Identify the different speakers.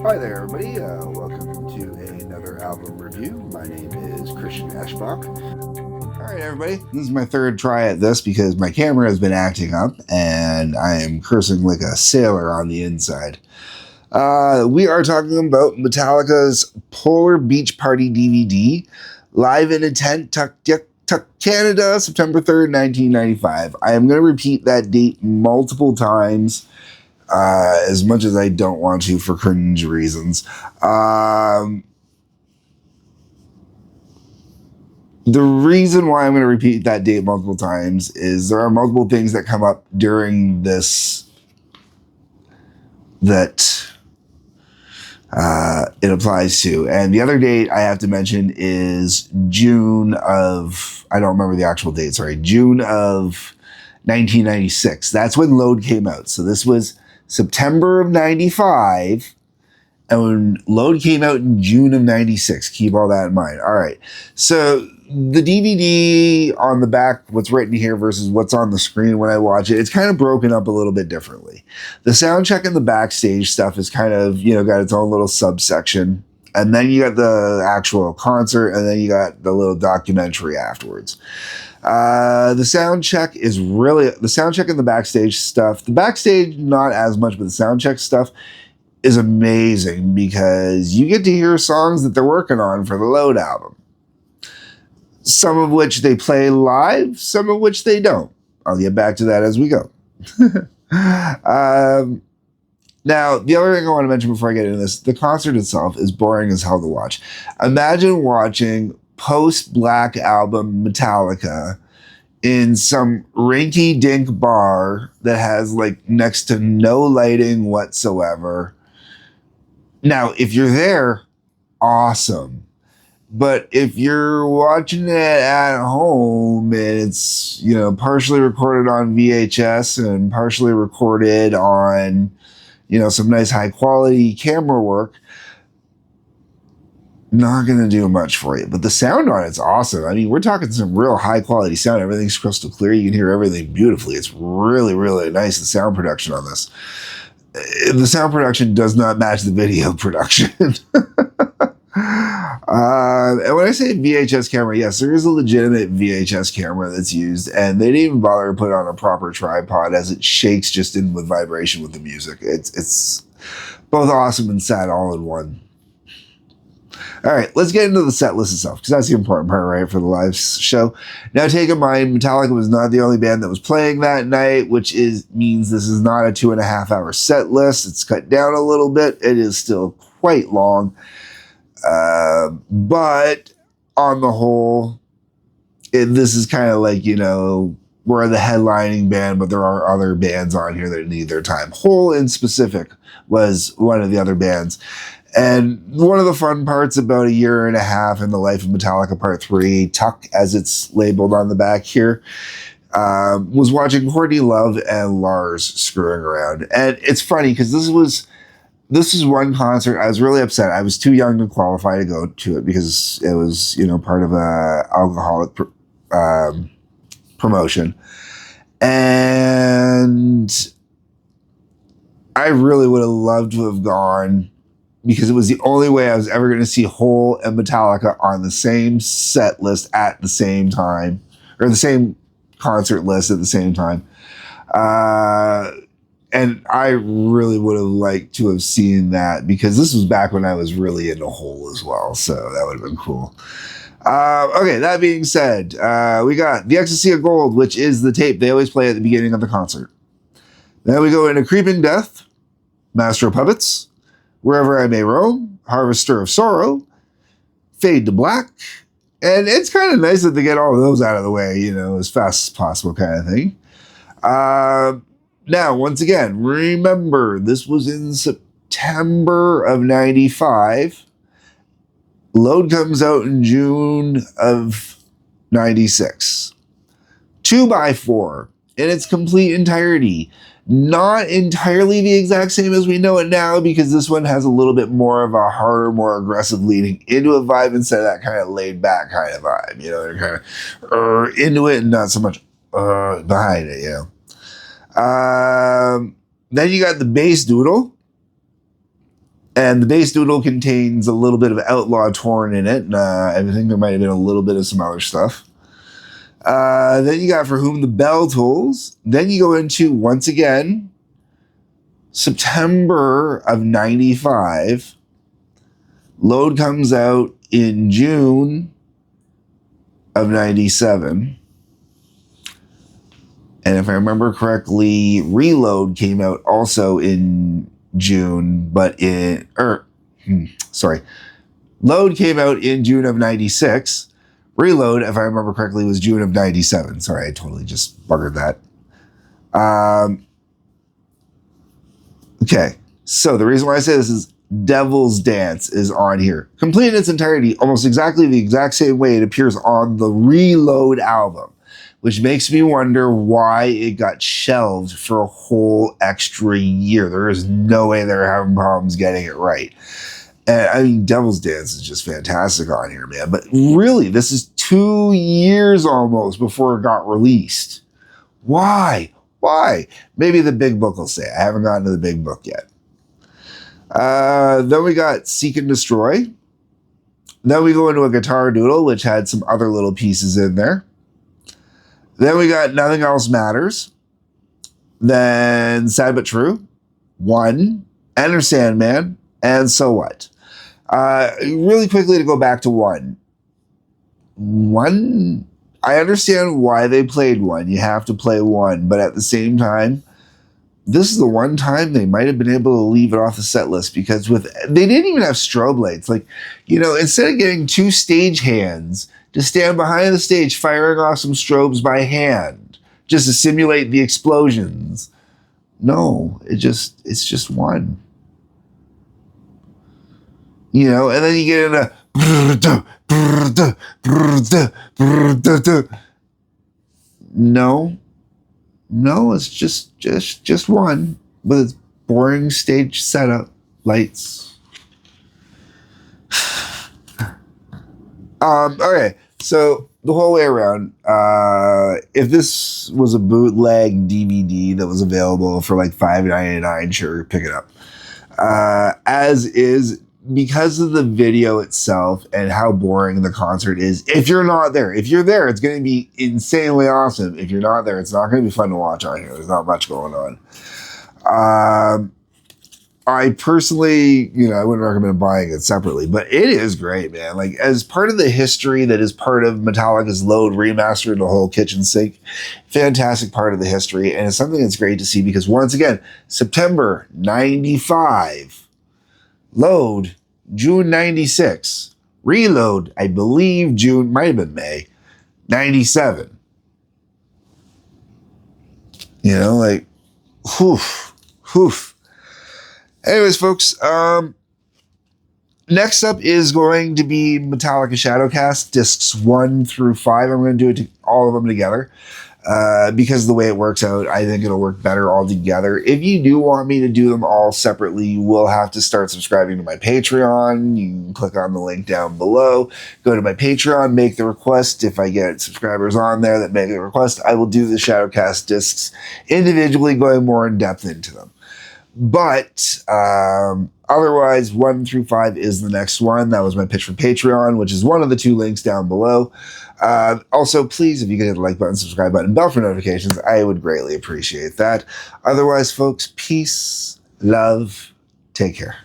Speaker 1: Hi there, everybody. Welcome to another album review. My name is Christian Eschbach. All right, everybody. This is my third try at this because my camera has been acting up and I am cursing like a sailor on the inside. We are talking about Metallica's Polar Beach Party DVD, live in a tent, Tuktoyaktuk, Canada, September 3rd, 1995. I am going to repeat that date multiple times. As much as I don't want to for cringe reasons. The reason why I'm going to repeat that date multiple times is there are multiple things that come up during this that it applies to. And the other date I have to mention is June of, I don't remember the actual date, sorry, June of 1996. That's when Load came out. So this was September of 95, and when Load came out in June of 96. Keep all that in mind. All right. So the DVD on the back, what's written here versus what's on the screen when I watch it, it's kind of broken up a little bit differently. The sound check and the backstage stuff is kind of, got its own little subsection. And then you got the actual concert, and then you got the little documentary afterwards. The sound check and the backstage stuff. The backstage, not as much, but the sound check stuff is amazing because you get to hear songs that they're working on for the Load album. Some of which they play live, some of which they don't. I'll get back to that as we go. Now, the other thing I want to mention before I get into this, the concert itself is boring as hell to watch. Imagine watching post-Black Album Metallica in some rinky-dink bar that has like next to no lighting whatsoever. Now, if you're there, awesome. But if you're watching it at home and it's, partially recorded on VHS and partially recorded on, some nice high quality camera work, not going to do much for you. But the sound on it's awesome. I mean, we're talking some real high quality sound. Everything's crystal clear. You can hear everything beautifully. It's really, really nice, the sound production on this. The sound production does not match the video production. And when I say VHS camera, yes, there is a legitimate VHS camera that's used, and they didn't even bother to put on a proper tripod as it shakes just in with vibration with the music. It's both awesome and sad all in one. All right, let's get into the set list itself, because that's the important part, right, for the live show. Now, take in mind, Metallica was not the only band that was playing that night, which means this is not a 2.5 hour set list. It's cut down a little bit. It is still quite long. But on the whole, this is kind of like, we're the headlining band, but there are other bands on here that need their time. Hole in specific was one of the other bands. And one of the fun parts about 1.5 years in the life of Metallica Part 3, Tuck, as it's labeled on the back here, was watching Courtney Love and Lars screwing around. And it's funny because this is one concert I was really upset. I was too young to qualify to go to it because it was, part of a alcoholic promotion. And I really would have loved to have gone because it was the only way I was ever going to see Hole and Metallica on the same set list at the same time, or the same concert list at the same time. And I really would have liked to have seen that because this was back when I was really into Hole as well. So that would have been cool. Okay, that being said, we got The Ecstasy of Gold, which is the tape they always play at the beginning of the concert. Then we go into Creeping Death, Master of Puppets, Wherever I May Roam, Harvester of Sorrow, Fade to Black. And it's kind of nice that they get all of those out of the way, as fast as possible kind of thing. Now, once again, remember, this was in September of 95. Load comes out in June of 96. 2x4 in its complete entirety. Not entirely the exact same as we know it now, because this one has a little bit more of a harder, more aggressive leading into a vibe instead of that kind of laid back kind of vibe. They're kind of into it and not so much behind it, Then you got the bass doodle. And the base noodle contains a little bit of outlaw torn in it. I think there might have been a little bit of some other stuff. Then you got For Whom the Bell Tolls. Then you go into, once again, September of 95. Load comes out in June of 97. And if I remember correctly, Reload came out also in June, but Load came out in June of 96. Reload, if I remember correctly, was June of 97. Sorry, I totally just buggered that. Okay, so the reason why I say this is Devil's Dance is on here. Complete in its entirety, almost exactly the exact same way it appears on the Reload album, which makes me wonder why it got shelved for a whole extra year. There is no way they're having problems getting it right. And I mean, Devil's Dance is just fantastic on here, man. But really, this is 2 years almost before it got released. Why? Why? Maybe the big book will say. I haven't gotten to the big book yet. Then we got Seek and Destroy. Then we go into a Guitar Doodle, which had some other little pieces in there. Then we got Nothing Else Matters. Then Sad But True. One. Enter Sandman. And So What. Really quickly to go back to One. One, I understand why they played One. You have to play One. But at the same time, this is the one time they might have been able to leave it off the set list, because they didn't even have strobe lights. Like, instead of getting 2 stage hands to stand behind the stage firing off some strobes by hand just to simulate the explosions. No, it's just one. And then you get into no, it's just one with its boring stage setup, lights. Okay, so the whole way around, if this was a bootleg DVD that was available for like $5.99, sure, pick it up. As is, because of the video itself and how boring the concert is, if you're not there, if you're there, it's going to be insanely awesome. If you're not there, it's not going to be fun to watch on here. There's not much going on. I personally, I wouldn't recommend buying it separately, but it is great, man. Like, as part of the history that is part of Metallica's Load remastered the whole kitchen sink, fantastic part of the history, and it's something that's great to see because, once again, September 95, Load, June 96, Reload, I believe June, might have been May, 97. Whoof. Anyways, folks, next up is going to be Metallica Shadowcast, discs 1 through 5. I'm going to do all of them together. Because of the way it works out, I think it'll work better all together. If you do want me to do them all separately, you will have to start subscribing to my Patreon. You can click on the link down below, go to my Patreon, make the request. If I get subscribers on there that make the request, I will do the Shadowcast discs individually, going more in depth into them. But otherwise, 1 through 5 is the next one. That was my pitch for Patreon, which is one of the 2 links down below. Also, please, if you could hit the like button, subscribe button, bell for notifications, I would greatly appreciate that. Otherwise, folks, peace, love, take care.